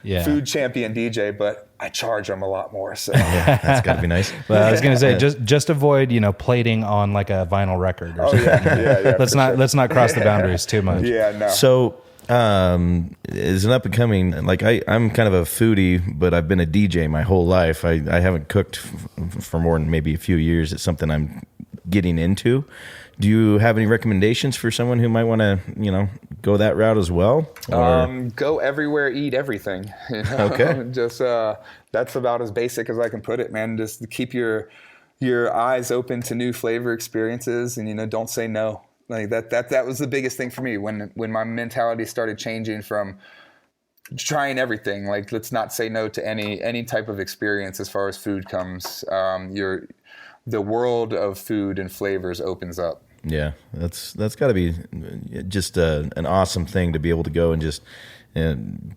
D: food champion DJ, but I charge them a lot more. So
A: yeah, that's got to be nice.
C: Well, I was going to say, just avoid, plating on like a vinyl record or something.
D: Yeah.
C: Let's not cross the boundaries too much.
D: Yeah, no.
A: So, as an up and coming, like I'm kind of a foodie, but I've been a DJ my whole life. I haven't cooked for more than maybe a few years. It's something I'm getting into. Do you have any recommendations for someone who might want to, go that route as well?
D: Go everywhere, eat everything.
A: Okay.
D: Just that's about as basic as I can put it, man. Just keep your eyes open to new flavor experiences, and don't say no. Like that was the biggest thing for me when my mentality started changing from trying everything. Like, let's not say no to any type of experience as far as food comes. The world of food and flavors opens up.
A: Yeah, that's got to be just an awesome thing to be able to go and just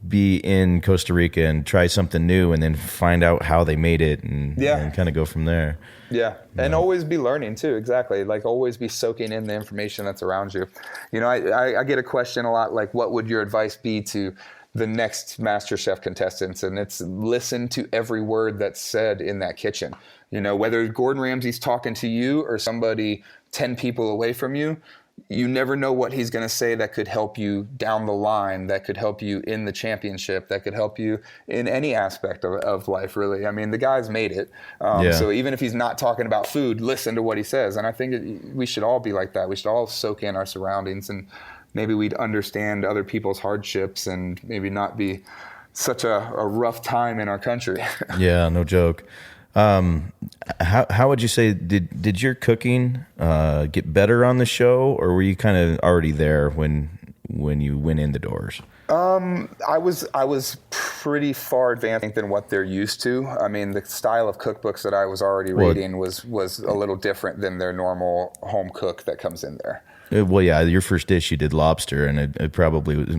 A: be in Costa Rica and try something new and then find out how they made it and kind of go from there.
D: Yeah, and always be learning too, exactly. Like, always be soaking in the information that's around you. I get a question a lot, like, what would your advice be to the next MasterChef contestants? And it's listen to every word that's said in that kitchen. Whether Gordon Ramsay's talking to you or somebody 10 people away from you, you never know what he's going to say that could help you down the line, that could help you in the championship, that could help you in any aspect of life, really. I mean, the guy's made it. So even if he's not talking about food, listen to what he says. And I think we should all be like that. We should all soak in our surroundings, and maybe we'd understand other people's hardships and maybe not be such a rough time in our country.
A: Yeah, no joke. How would you say did your cooking get better on the show, or were you kind of already there when you went in the doors?
D: I was pretty far advanced than what they're used to. I mean, the style of cookbooks that I was already reading was a little different than their normal home cook that comes in there.
A: Well, yeah, your first dish you did lobster, and it probably was,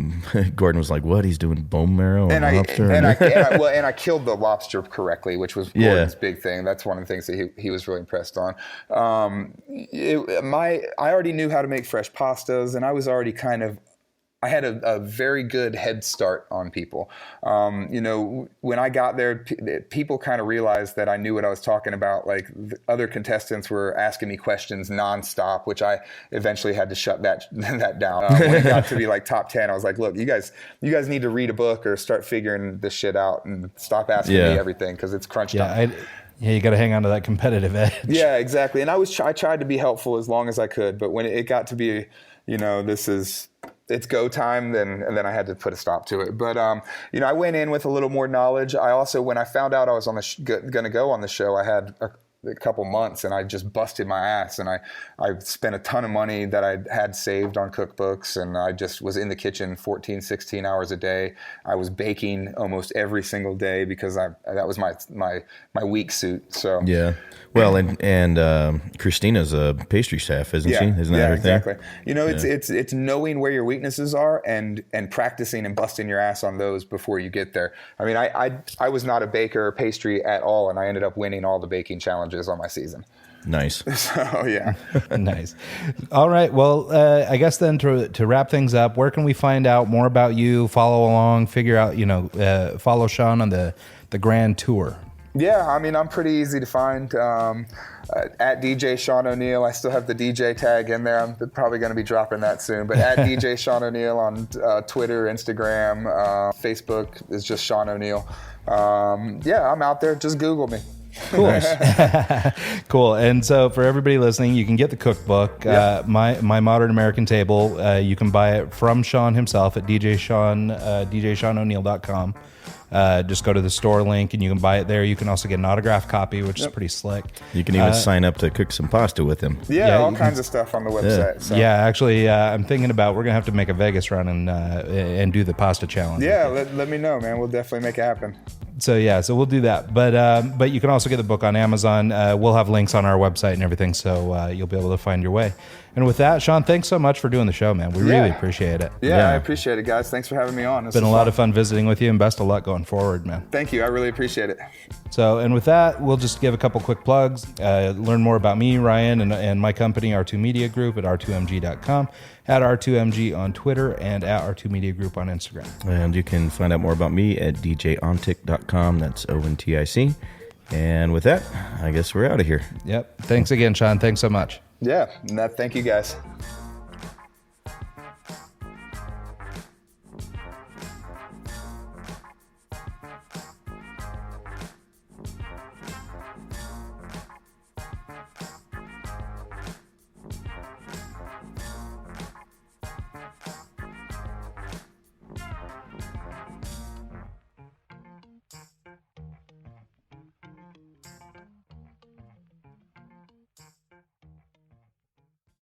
A: Gordon was like, "What? He's doing bone marrow and lobster?"
D: And I killed the lobster correctly, which was Gordon's big thing. That's one of the things that he was really impressed on. I already knew how to make fresh pastas, and I was already I had a very good head start on people. When I got there, people kind of realized that I knew what I was talking about. Like, the other contestants were asking me questions nonstop, which I eventually had to shut that down. When it got to be like top 10, I was like, look, you guys need to read a book or start figuring this shit out and stop asking me everything, because it's crunch time.
C: You got to hang on to that competitive edge.
D: Yeah, exactly. And I tried to be helpful as long as I could, but when it got to be, it's go time, and then I had to put a stop to it. But I went in with a little more knowledge. I also, when I found out I was on going to go on the show, I had a couple months, and I just busted my ass, and I spent a ton of money that I had saved on cookbooks, and I just was in the kitchen 14, 16 hours a day. I was baking almost every single day because that was my weak suit. So
A: yeah. Well, and Christina's a pastry chef, isn't she? Isn't that her
D: exactly.
A: thing?
D: It's knowing where your weaknesses are and practicing and busting your ass on those before you get there. I mean, I was not a baker or pastry at all, and I ended up winning all the baking challenges on my season.
A: Nice.
D: So, yeah.
C: Nice. All right. Well, I guess then to wrap things up, where can we find out more about you, follow along, figure out, follow Shaun on the grand tour?
D: Yeah, I mean, I'm pretty easy to find. At DJ Shaun O'Neal, I still have the DJ tag in there. I'm probably going to be dropping that soon. But at DJ Shaun O'Neal on Twitter, Instagram, Facebook is just Shaun O'Neal. Yeah, I'm out there. Just Google me.
C: Cool. Cool. And so for everybody listening, you can get the cookbook, My Modern American Table. You can buy it from Shaun himself at DJShaunO'Neal.com. Just go to the store link and you can buy it there. You can also get an autographed copy, which is pretty slick.
A: You can even sign up to cook some pasta with him.
D: Yeah, all kinds of stuff on the website. So.
C: Yeah, actually, I'm thinking about we're gonna have to make a Vegas run and do the pasta challenge.
D: Yeah, let me know, man. We'll definitely make it happen.
C: So we'll do that. But you can also get the book on Amazon. We'll have links on our website and everything, so you'll be able to find your way. And with that, Shaun, thanks so much for doing the show, man. We really appreciate it.
D: Yeah, I appreciate it, guys. Thanks for having me on.
C: It's been a lot of fun visiting with you, and best of luck going forward, man.
D: Thank you. I really appreciate it.
C: So, and with that, we'll just give a couple quick plugs. Learn more about me, Ryan, and my company, R2 Media Group, at r2mg.com, at R2MG on Twitter, and at R2 Media Group on Instagram.
A: And you can find out more about me at djontic.com. That's ONTIC. And with that, I guess we're out of here.
C: Yep. Thanks again, Shaun. Thanks so much.
D: Yeah, thank you, guys.